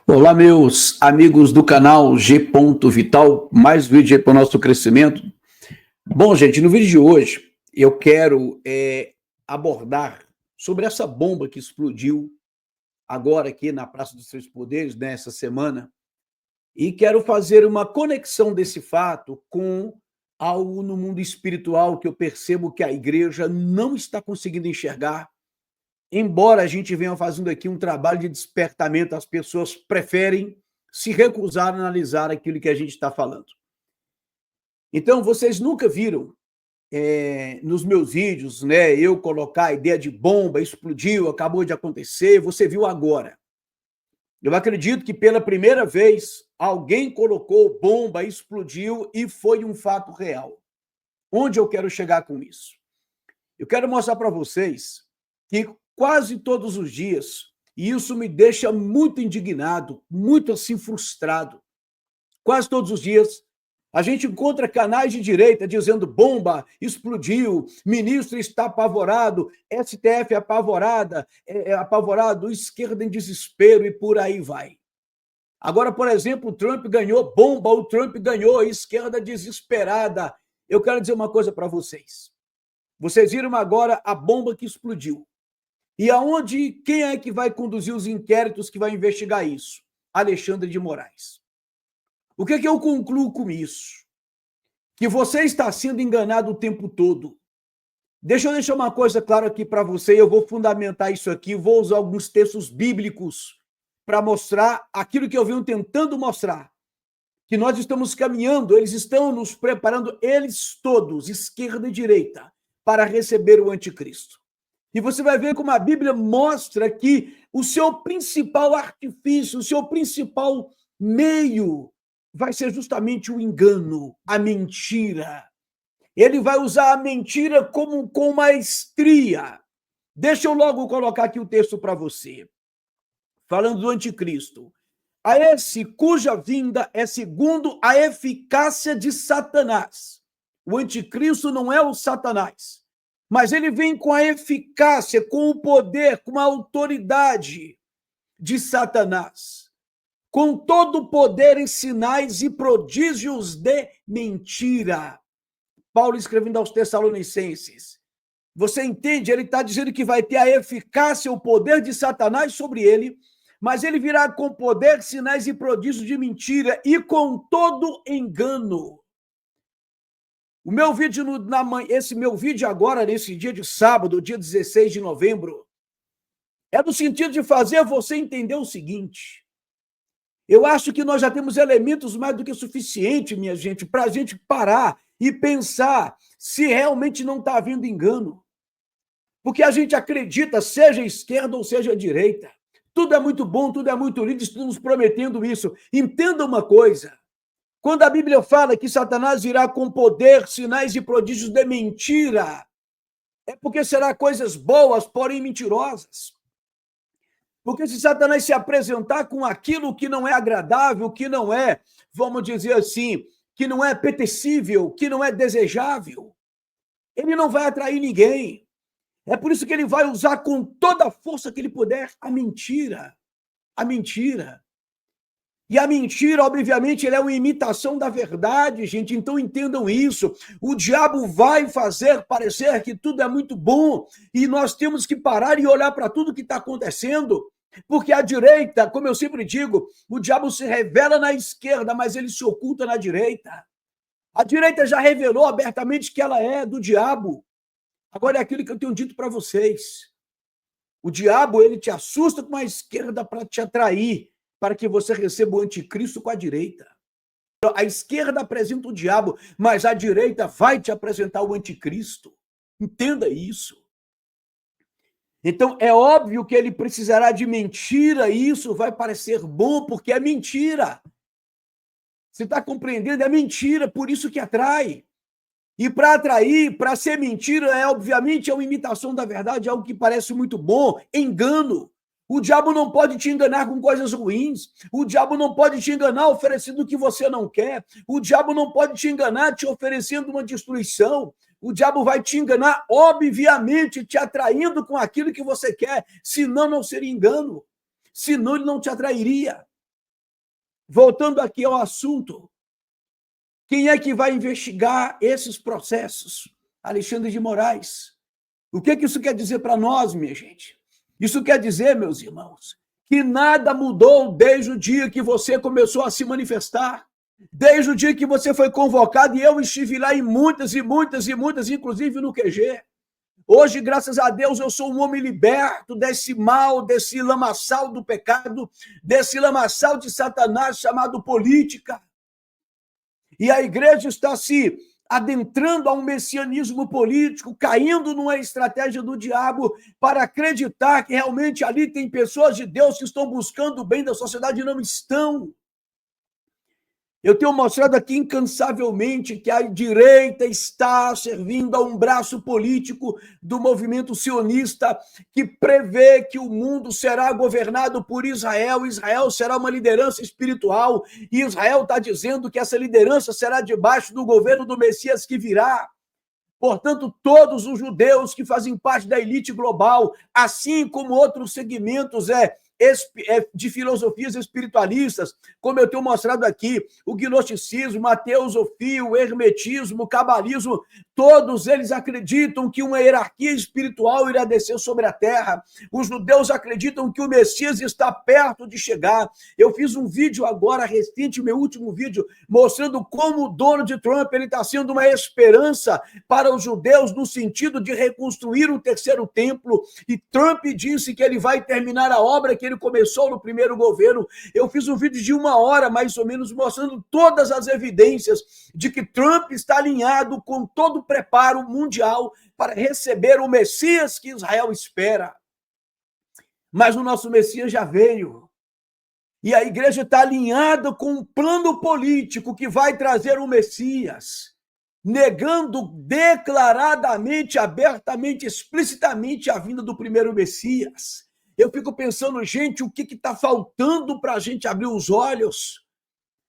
Olá, meus amigos do canal G. Vital, mais vídeo aí para o nosso crescimento. Bom, gente, no vídeo de hoje eu quero abordar sobre essa bomba que explodiu agora aqui na Praça dos Três Poderes, nessa semana, e quero fazer uma conexão desse fato com algo no mundo espiritual que eu percebo que a igreja não está conseguindo enxergar. Embora a gente venha fazendo aqui um trabalho de despertamento, as pessoas preferem se recusar a analisar aquilo que a gente está falando. Então, vocês nunca viram nos meus vídeos, né, eu colocar a ideia de bomba, explodiu, acabou de acontecer, você viu agora. Eu acredito que pela primeira vez alguém colocou bomba, explodiu e foi um fato real. Onde eu quero chegar com isso? Eu quero mostrar para vocês que quase todos os dias, e isso me deixa muito indignado, muito assim frustrado. Quase todos os dias, a gente encontra canais de direita dizendo bomba, explodiu, ministro está apavorado, STF apavorada, apavorado, esquerda em desespero e por aí vai. Agora, por exemplo, o Trump ganhou bomba, o Trump ganhou, esquerda desesperada. Eu quero dizer uma coisa para vocês. Vocês viram agora a bomba que explodiu. E aonde, quem é que vai conduzir os inquéritos que vai investigar isso? Alexandre de Moraes. O que eu concluo com isso? Que você está sendo enganado o tempo todo. Deixa eu deixar uma coisa clara aqui para você, eu vou fundamentar isso aqui, vou usar alguns textos bíblicos para mostrar aquilo que eu venho tentando mostrar. Que nós estamos caminhando, eles estão nos preparando, eles todos, esquerda e direita, para receber o anticristo. E você vai ver como a Bíblia mostra que o seu principal artifício, o seu principal meio vai ser justamente o engano, a mentira. Ele vai usar a mentira com maestria. Deixa eu logo colocar aqui o texto para você. Falando do anticristo. A esse cuja vinda é segundo a eficácia de Satanás. O anticristo não é o Satanás, mas ele vem com a eficácia, com o poder, com a autoridade de Satanás, com todo o poder em sinais e prodígios de mentira. Paulo escrevendo aos Tessalonicenses. Você entende? Ele está dizendo que vai ter a eficácia, o poder de Satanás sobre ele, mas ele virá com poder, sinais e prodígios de mentira e com todo engano. O meu vídeo esse meu vídeo agora, nesse dia de sábado, dia 16 de novembro, é no sentido de fazer você entender o seguinte. Eu acho que nós já temos elementos mais do que suficiente, minha gente, para a gente parar e pensar se realmente não está havendo engano. Porque a gente acredita, seja esquerda ou seja direita. Tudo é muito bom, tudo é muito lindo, estão nos prometendo isso. Entenda uma coisa. Quando a Bíblia fala que Satanás virá com poder, sinais e prodígios de mentira, é porque será coisas boas, porém mentirosas. Porque se Satanás se apresentar com aquilo que não é agradável, que não é, vamos dizer assim, que não é apetecível, que não é desejável, ele não vai atrair ninguém. É por isso que ele vai usar com toda a força que ele puder a mentira. A mentira. E a mentira, obviamente, ela é uma imitação da verdade, gente, então entendam isso. O diabo vai fazer parecer que tudo é muito bom e nós temos que parar e olhar para tudo que está acontecendo, porque a direita, como eu sempre digo, o diabo se revela na esquerda, mas ele se oculta na direita. A direita já revelou abertamente que ela é do diabo. Agora é aquilo que eu tenho dito para vocês. O diabo, ele te assusta com a esquerda para te atrair, para que você receba o anticristo com a direita. A esquerda apresenta o diabo, mas a direita vai te apresentar o anticristo. Entenda isso. Então, é óbvio que ele precisará de mentira, e isso vai parecer bom, porque é mentira. Você está compreendendo? É mentira, por isso que atrai. E para atrair, para ser mentira, obviamente é uma imitação da verdade, algo que parece muito bom, engano. O diabo não pode te enganar com coisas ruins. O diabo não pode te enganar oferecendo o que você não quer. O diabo não pode te enganar te oferecendo uma destruição. O diabo vai te enganar, obviamente, te atraindo com aquilo que você quer. Senão, não seria engano. Senão, ele não te atrairia. voltando aqui ao assunto, quem é que vai investigar esses processos? Alexandre de Moraes. O que isso quer dizer para nós, minha gente? Isso quer dizer, meus irmãos, que nada mudou desde o dia que você começou a se manifestar, desde o dia que você foi convocado, e eu estive lá em muitas, inclusive no QG. Hoje, graças a Deus, eu sou um homem liberto desse mal, desse lamaçal do pecado, desse lamaçal de Satanás chamado política. E a igreja está se adentrando a um messianismo político, caindo numa estratégia do diabo para acreditar que realmente ali tem pessoas de Deus que estão buscando o bem da sociedade e não estão. Eu tenho mostrado aqui incansavelmente que a direita está servindo a um braço político do movimento sionista que prevê que o mundo será governado por Israel, Israel será uma liderança espiritual, e Israel está dizendo que essa liderança será debaixo do governo do Messias que virá. Portanto, todos os judeus que fazem parte da elite global, assim como outros segmentos de filosofias espiritualistas, como eu tenho mostrado aqui, o gnosticismo, a teosofia, o hermetismo, o cabalismo, todos eles acreditam que uma hierarquia espiritual irá descer sobre a terra. Os judeus acreditam que o Messias está perto de chegar. Eu fiz um vídeo agora, recente, meu último vídeo, mostrando como o Donald Trump está sendo uma esperança para os judeus no sentido de reconstruir o terceiro templo, e Trump disse que ele vai terminar a obra que ele começou no primeiro governo. Eu fiz um vídeo de 1 hora, mais ou menos, mostrando todas as evidências de que Trump está alinhado com todo o preparo mundial para receber o Messias que Israel espera. Mas o nosso Messias já veio. E a igreja está alinhada com um plano político que vai trazer o Messias, negando declaradamente, abertamente, explicitamente a vinda do primeiro Messias. Eu fico pensando, gente, o que está faltando para a gente abrir os olhos?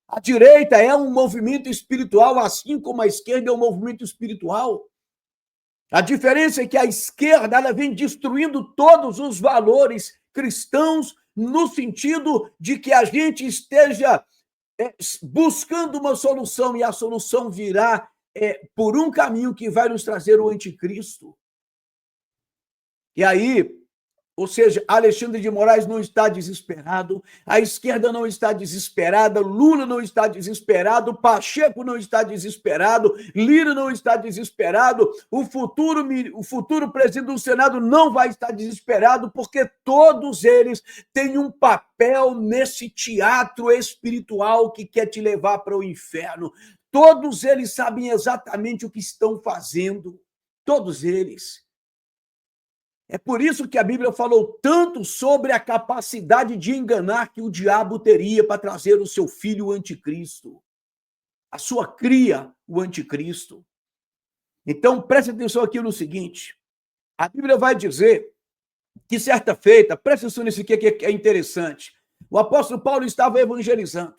A direita é um movimento espiritual, assim como a esquerda é um movimento espiritual. A diferença é que a esquerda ela vem destruindo todos os valores cristãos, no sentido de que a gente esteja buscando uma solução, e a solução virá por um caminho que vai nos trazer o anticristo. E aí, ou seja, Alexandre de Moraes não está desesperado, a esquerda não está desesperada, Lula não está desesperado, Pacheco não está desesperado, Lira não está desesperado, o futuro presidente do Senado não vai estar desesperado, porque todos eles têm um papel nesse teatro espiritual que quer te levar para o inferno. Todos eles sabem exatamente o que estão fazendo, todos eles. É por isso que a Bíblia falou tanto sobre a capacidade de enganar que o diabo teria para trazer o seu filho, o anticristo, a sua cria, o anticristo. Então, preste atenção aqui no seguinte, a Bíblia vai dizer que certa feita, preste atenção nisso aqui que é interessante, o apóstolo Paulo estava evangelizando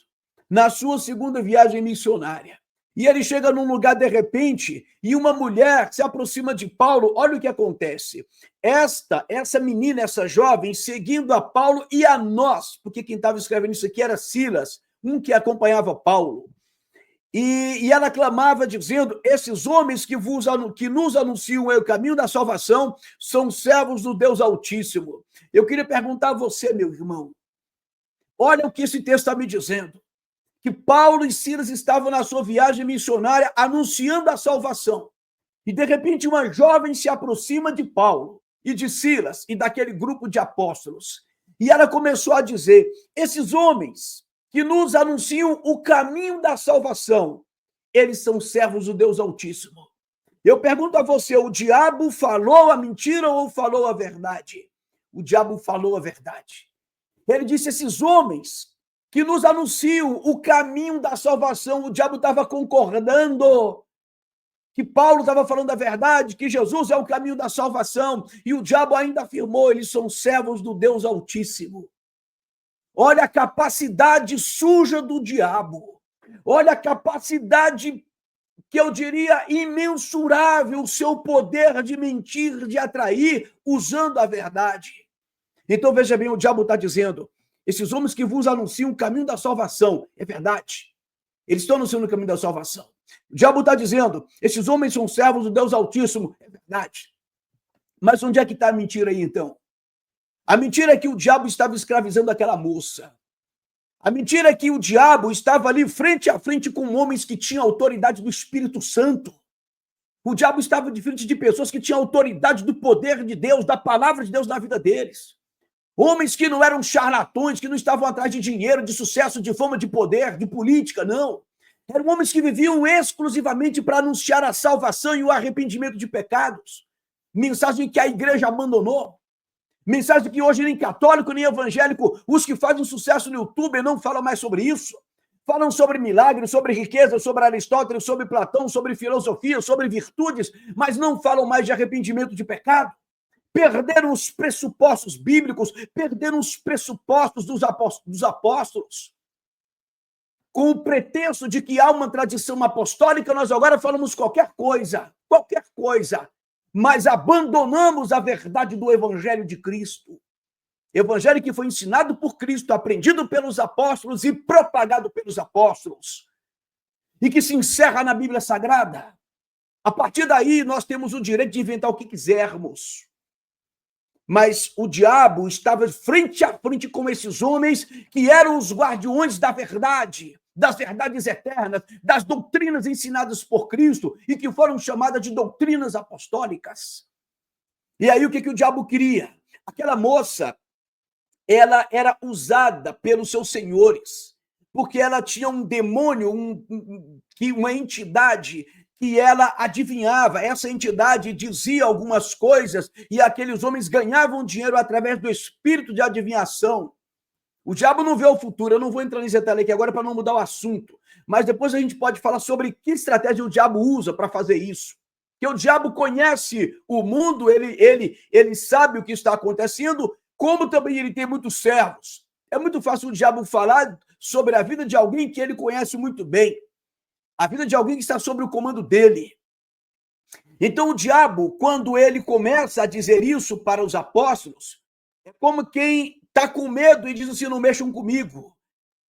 na sua segunda viagem missionária. E ele chega num lugar de repente e uma mulher se aproxima de Paulo. Olha o que acontece. Essa menina, essa jovem, seguindo a Paulo e a nós, porque quem estava escrevendo isso aqui era Silas, um que acompanhava Paulo. E ela clamava dizendo, esses homens que nos anunciam o caminho da salvação são servos do Deus Altíssimo. Eu queria perguntar a você, meu irmão, olha o que esse texto está me dizendo. Que Paulo e Silas estavam na sua viagem missionária anunciando a salvação. E, de repente, uma jovem se aproxima de Paulo e de Silas e daquele grupo de apóstolos. E ela começou a dizer, esses homens que nos anunciam o caminho da salvação, eles são servos do Deus Altíssimo. Eu pergunto a você, o diabo falou a mentira ou falou a verdade? O diabo falou a verdade. Ele disse, esses homens que nos anunciam o caminho da salvação, o diabo estava concordando que Paulo estava falando a verdade, que Jesus é o caminho da salvação, e o diabo ainda afirmou, eles são servos do Deus Altíssimo. Olha a capacidade suja do diabo, olha a capacidade que eu diria imensurável, o seu poder de mentir, de atrair, usando a verdade. Então veja bem, o diabo está dizendo, Esses homens que vos anunciam o caminho da salvação. É verdade. Eles estão anunciando o caminho da salvação. O diabo está dizendo, esses homens são servos do Deus Altíssimo. É verdade. Mas onde é que está a mentira aí, então? A mentira é que o diabo estava escravizando aquela moça. A mentira é que o diabo estava ali frente a frente com homens que tinham autoridade do Espírito Santo. O diabo estava de frente de pessoas que tinham autoridade do poder de Deus, da palavra de Deus na vida deles. Homens que não eram charlatões, que não estavam atrás de dinheiro, de sucesso, de fama, de poder, de política, não. Eram homens que viviam exclusivamente para anunciar a salvação e o arrependimento de pecados. Mensagem que a igreja abandonou. Mensagem que hoje nem católico, nem evangélico, os que fazem sucesso no YouTube não falam mais sobre isso. Falam sobre milagres, sobre riqueza, sobre Aristóteles, sobre Platão, sobre filosofia, sobre virtudes, mas não falam mais de arrependimento de pecado. Perderam os pressupostos bíblicos, perderam os pressupostos dos apóstolos. Com o pretexto de que há uma tradição apostólica, nós agora falamos qualquer coisa, mas abandonamos a verdade do Evangelho de Cristo. Evangelho que foi ensinado por Cristo, aprendido pelos apóstolos e propagado pelos apóstolos. E que se encerra na Bíblia Sagrada. A partir daí, nós temos o direito de inventar o que quisermos. Mas o diabo estava frente a frente com esses homens que eram os guardiões da verdade, das verdades eternas, das doutrinas ensinadas por Cristo e que foram chamadas de doutrinas apostólicas. E aí o que o diabo queria? Aquela moça, ela era usada pelos seus senhores, porque ela tinha um demônio, uma entidade que ela adivinhava. Essa entidade dizia algumas coisas e aqueles homens ganhavam dinheiro através do espírito de adivinhação. O diabo não vê o futuro, eu não vou entrar nesse detalhe aqui agora para não mudar o assunto, mas depois a gente pode falar sobre que estratégia o diabo usa para fazer isso. Que o diabo conhece o mundo, ele sabe o que está acontecendo, como também ele tem muitos servos. É muito fácil o diabo falar sobre a vida de alguém que ele conhece muito bem, a vida de alguém que está sob o comando dele. Então o diabo, quando ele começa a dizer isso para os apóstolos, é como quem está com medo e diz assim, não mexam comigo.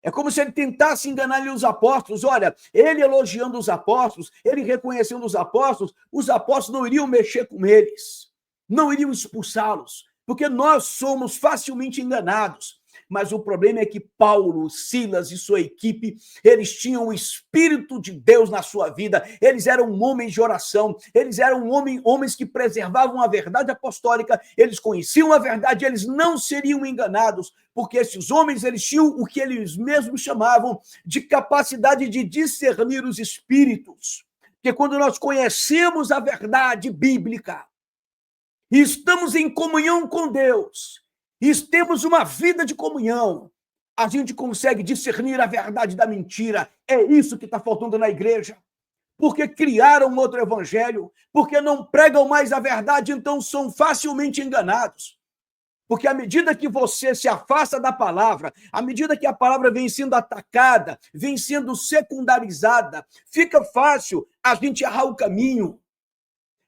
É como se ele tentasse enganar os apóstolos. Olha, ele elogiando os apóstolos, ele reconhecendo os apóstolos não iriam mexer com eles, não iriam expulsá-los, porque nós somos facilmente enganados. Mas o problema é que Paulo, Silas e sua equipe, eles tinham o Espírito de Deus na sua vida, eles eram homens de oração, eles eram homens que preservavam a verdade apostólica, eles conheciam a verdade, eles não seriam enganados, porque esses homens, eles tinham o que eles mesmos chamavam de capacidade de discernir os espíritos. Porque quando nós conhecemos a verdade bíblica, e estamos em comunhão com Deus, e temos uma vida de comunhão, a gente consegue discernir a verdade da mentira. É isso que está faltando na igreja. Porque criaram outro evangelho, porque não pregam mais a verdade, então são facilmente enganados. Porque à medida que você se afasta da palavra, à medida que a palavra vem sendo atacada, vem sendo secundarizada, fica fácil a gente errar o caminho.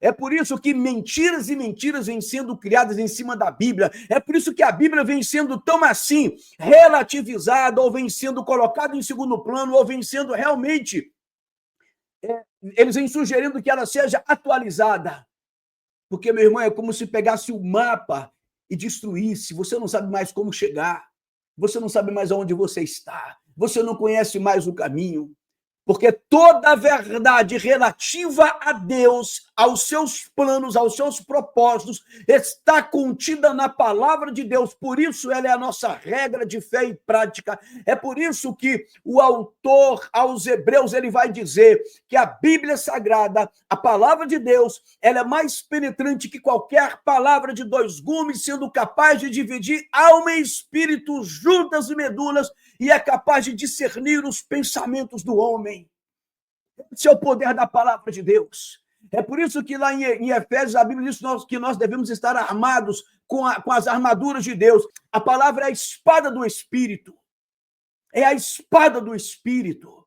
É por isso que mentiras e mentiras vêm sendo criadas em cima da Bíblia. É por isso que a Bíblia vem sendo tão assim relativizada, ou vem sendo colocada em segundo plano, ou vem sendo realmente... eles vêm sugerindo que ela seja atualizada. Porque, meu irmão, é como se pegasse o mapa e destruísse. Você não sabe mais como chegar. Você não sabe mais aonde você está. Você não conhece mais o caminho. Porque toda a verdade relativa a Deus, aos seus planos, aos seus propósitos, está contida na palavra de Deus. Por isso ela é a nossa regra de fé e prática. É por isso que o autor aos Hebreus, ele vai dizer que a Bíblia Sagrada, a palavra de Deus, ela é mais penetrante que qualquer palavra de dois gumes, sendo capaz de dividir alma e espírito, juntas e medulas, e é capaz de discernir os pensamentos do homem. Esse é o poder da palavra de Deus. É por isso que lá em Efésios a Bíblia diz que nós devemos estar armados com as armaduras de Deus. A palavra é a espada do Espírito. É a espada do Espírito.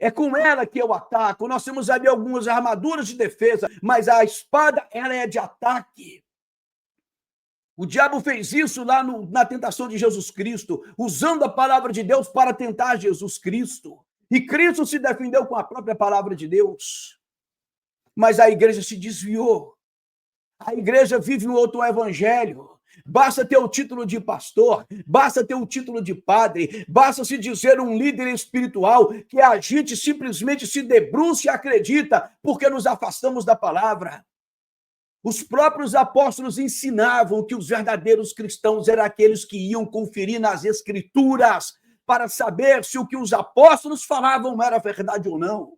É com ela que eu ataco. Nós temos ali algumas armaduras de defesa, mas a espada, ela é de ataque. O diabo fez isso lá na tentação de Jesus Cristo, usando a palavra de Deus para tentar Jesus Cristo. E Cristo se defendeu com a própria palavra de Deus. Mas a igreja se desviou. A igreja vive um outro evangelho. Basta ter o título de pastor, basta ter o título de padre, basta se dizer um líder espiritual, que a gente simplesmente se debruça e acredita, porque nos afastamos da palavra. Os próprios apóstolos ensinavam que os verdadeiros cristãos eram aqueles que iam conferir nas escrituras para saber se o que os apóstolos falavam era verdade ou não.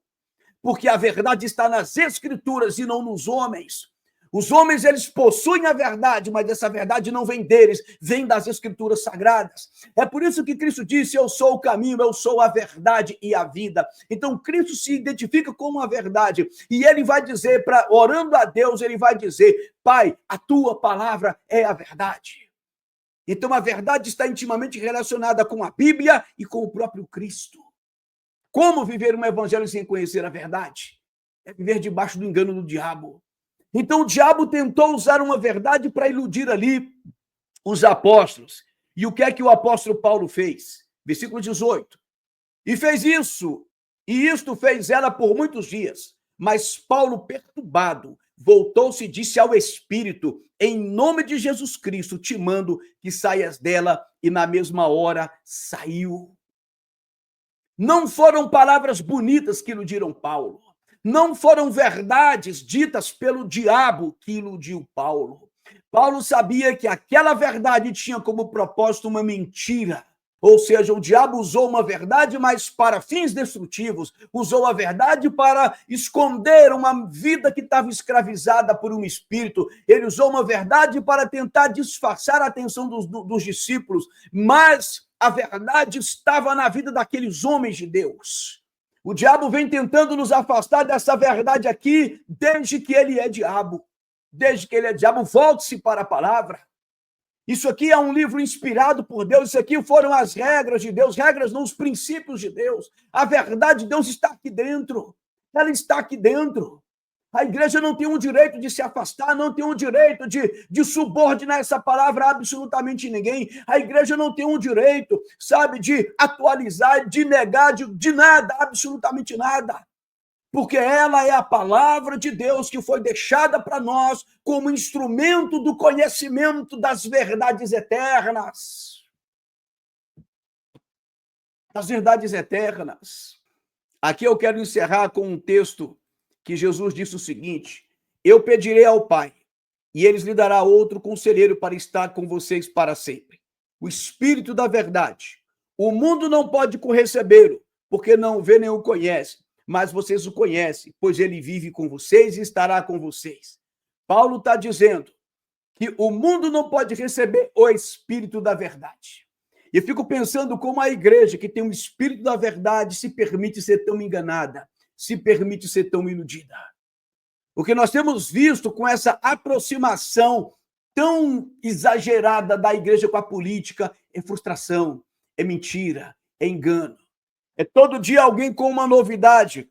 Porque a verdade está nas escrituras e não nos homens. Os homens, eles possuem a verdade, mas essa verdade não vem deles, vem das escrituras sagradas. É por isso que Cristo disse, eu sou o caminho, eu sou a verdade e a vida. Então, Cristo se identifica como a verdade. E ele vai dizer, orando a Deus, ele vai dizer, Pai, a tua palavra é a verdade. Então, a verdade está intimamente relacionada com a Bíblia e com o próprio Cristo. Como viver um evangelho sem conhecer a verdade? É viver debaixo do engano do diabo. Então, o diabo tentou usar uma verdade para iludir ali os apóstolos. E o que é que o apóstolo Paulo fez? Versículo 18. E fez isso, e isto fez ela por muitos dias. Mas Paulo, perturbado, voltou-se e disse ao Espírito, em nome de Jesus Cristo, te mando que saias dela, e na mesma hora saiu. Não foram palavras bonitas que iludiram Paulo. Não foram verdades ditas pelo diabo que iludiu Paulo. Paulo sabia que aquela verdade tinha como propósito uma mentira. Ou seja, o diabo usou uma verdade, mas para fins destrutivos. Usou a verdade para esconder uma vida que estava escravizada por um espírito. Ele usou uma verdade para tentar disfarçar a atenção dos discípulos. Mas a verdade estava na vida daqueles homens de Deus. O diabo vem tentando nos afastar dessa verdade aqui desde que ele é diabo. Desde que ele é diabo, volte-se para a palavra. Isso aqui é um livro inspirado por Deus, isso aqui foram as regras de Deus, regras não os princípios de Deus. A verdade de Deus está aqui dentro. Ela está aqui dentro. A igreja não tem o direito de se afastar, não tem o direito de subordinar essa palavra a absolutamente ninguém. A igreja não tem o direito, sabe, de atualizar, de negar, de nada, absolutamente nada. Porque ela é a palavra de Deus que foi deixada para nós como instrumento do conhecimento das verdades eternas. Das verdades eternas. Aqui eu quero encerrar com um texto que Jesus disse o seguinte, eu pedirei ao Pai, e ele lhe dará outro conselheiro para estar com vocês para sempre. O Espírito da verdade. O mundo não pode recebê-lo, porque não o vê nem o conhece, mas vocês o conhecem, pois ele vive com vocês e estará com vocês. Paulo está dizendo que o mundo não pode receber o Espírito da verdade. Eu fico pensando como a igreja que tem o Espírito da verdade se permite ser tão enganada, se permite ser tão iludida. O que nós temos visto com essa aproximação tão exagerada da igreja com a política é frustração, é mentira, é engano. É todo dia alguém com uma novidade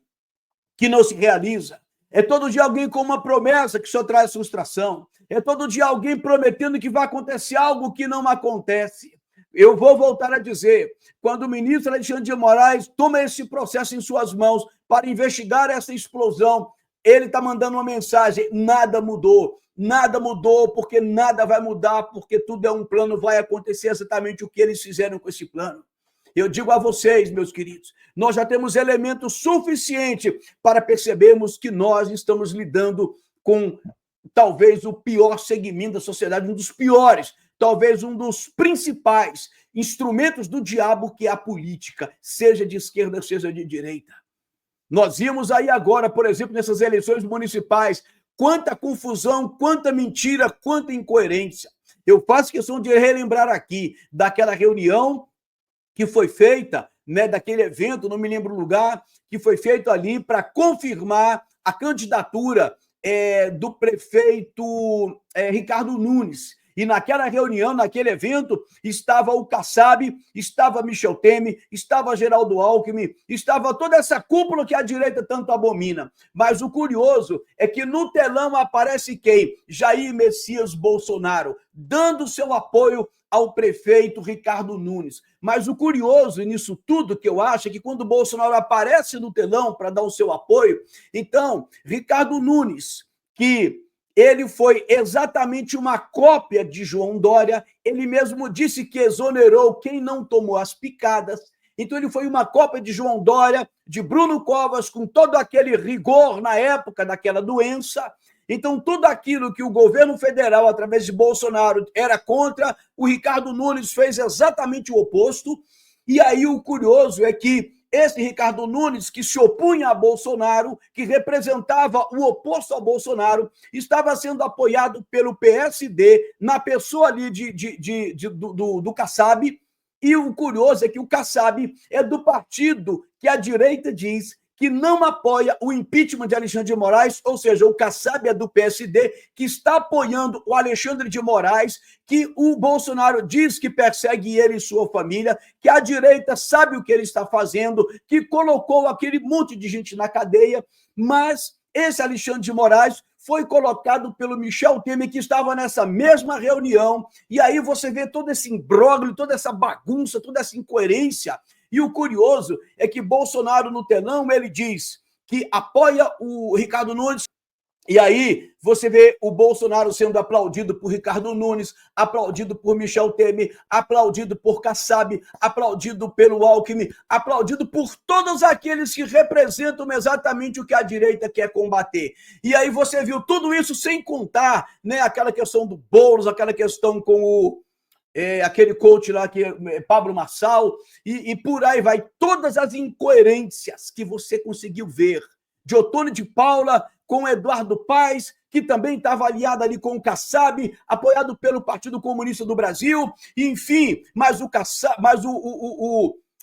que não se realiza. É todo dia alguém com uma promessa que só traz frustração. É todo dia alguém prometendo que vai acontecer algo que não acontece. Eu vou voltar a dizer, quando o ministro Alexandre de Moraes toma esse processo em suas mãos para investigar essa explosão, ele está mandando uma mensagem, nada mudou, porque nada vai mudar, porque tudo é um plano, vai acontecer exatamente o que eles fizeram com esse plano. Eu digo a vocês, meus queridos, nós já temos elementos suficientes para percebermos que nós estamos lidando com talvez o pior segmento da sociedade, um dos piores, talvez um dos principais instrumentos do diabo, que é a política, seja de esquerda, seja de direita. Nós vimos aí agora, por exemplo, nessas eleições municipais, quanta confusão, quanta mentira, quanta incoerência. Eu faço questão de relembrar aqui daquela reunião que foi feita, né, daquele evento, não me lembro o lugar, que foi feito ali para confirmar a candidatura do prefeito Ricardo Nunes. E naquela reunião, naquele evento, estava o Kassab, estava Michel Temer, estava Geraldo Alckmin, estava toda essa cúpula que a direita tanto abomina. Mas o curioso é que no telão aparece quem? Jair Messias Bolsonaro, dando seu apoio ao prefeito Ricardo Nunes. Mas o curioso nisso tudo que eu acho é que quando o Bolsonaro aparece no telão para dar o seu apoio, então, Ricardo Nunes, que ele foi exatamente uma cópia de João Dória, ele mesmo disse que exonerou quem não tomou as picadas. Então, ele foi uma cópia de João Dória, de Bruno Covas, com todo aquele rigor na época daquela doença. Então, tudo aquilo que o governo federal, através de Bolsonaro, era contra, o Ricardo Nunes fez exatamente o oposto. E aí o curioso é que esse Ricardo Nunes, que se opunha a Bolsonaro, que representava o oposto a Bolsonaro, estava sendo apoiado pelo PSD, na pessoa ali do Kassab. E o curioso é que o Kassab é do partido que a direita diz que não apoia o impeachment de Alexandre de Moraes, ou seja, o Kassab é do PSD, que está apoiando o Alexandre de Moraes, que o Bolsonaro diz que persegue ele e sua família, que a direita sabe o que ele está fazendo, que colocou aquele monte de gente na cadeia, mas esse Alexandre de Moraes foi colocado pelo Michel Temer, que estava nessa mesma reunião, e aí você vê todo esse imbróglio, toda essa bagunça, toda essa incoerência. E o curioso é que Bolsonaro, no telão, ele diz que apoia o Ricardo Nunes, e aí você vê o Bolsonaro sendo aplaudido por Ricardo Nunes, aplaudido por Michel Temer, aplaudido por Kassab, aplaudido pelo Alckmin, aplaudido por todos aqueles que representam exatamente o que a direita quer combater. E aí você viu tudo isso sem contar, né, aquela questão do Boulos, aquela questão com aquele coach lá, que é Pablo Marçal, e por aí vai. Todas as incoerências que você conseguiu ver, de Otônio de Paula com Eduardo Paes, que também estava aliado ali com o Kassab, apoiado pelo Partido Comunista do Brasil, enfim, mas o Kassab,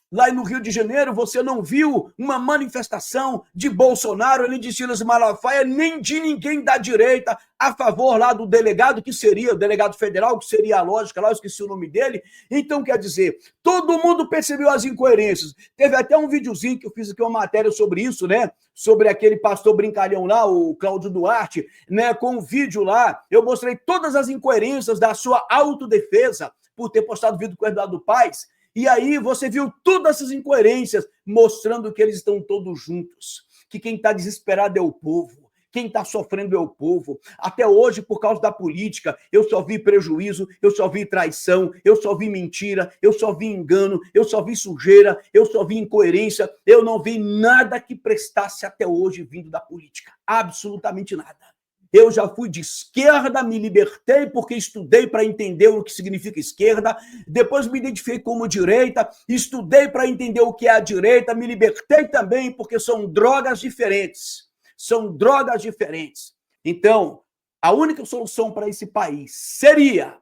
lá no Rio de Janeiro, você não viu uma manifestação de Bolsonaro, nem de Silas Malafaia, nem de ninguém da direita a favor lá do delegado, que seria o delegado federal, que seria a lógica lá, eu esqueci o nome dele. Então, quer dizer, todo mundo percebeu as incoerências. Teve até um videozinho que eu fiz aqui, uma matéria sobre isso, né? Sobre aquele pastor brincalhão lá, o Cláudio Duarte, né? Com um vídeo lá, eu mostrei todas as incoerências da sua autodefesa por ter postado vídeo com o Eduardo Paes. E aí você viu todas essas incoerências, mostrando que eles estão todos juntos, que quem está desesperado é o povo, quem está sofrendo é o povo. Até hoje, por causa da política, eu só vi prejuízo, eu só vi traição, eu só vi mentira, eu só vi engano, eu só vi sujeira, eu só vi incoerência, eu não vi nada que prestasse até hoje vindo da política, absolutamente nada. Eu já fui de esquerda, me libertei porque estudei para entender o que significa esquerda, depois me identifiquei como direita, estudei para entender o que é a direita, me libertei também porque são drogas diferentes. São drogas diferentes. Então, a única solução para esse país seria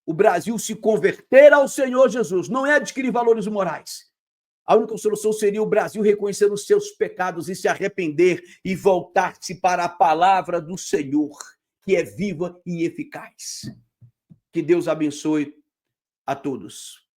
o Brasil se converter ao Senhor Jesus, não é adquirir valores morais. A única solução seria o Brasil reconhecer os seus pecados e se arrepender e voltar-se para a palavra do Senhor, que é viva e eficaz. Que Deus abençoe a todos.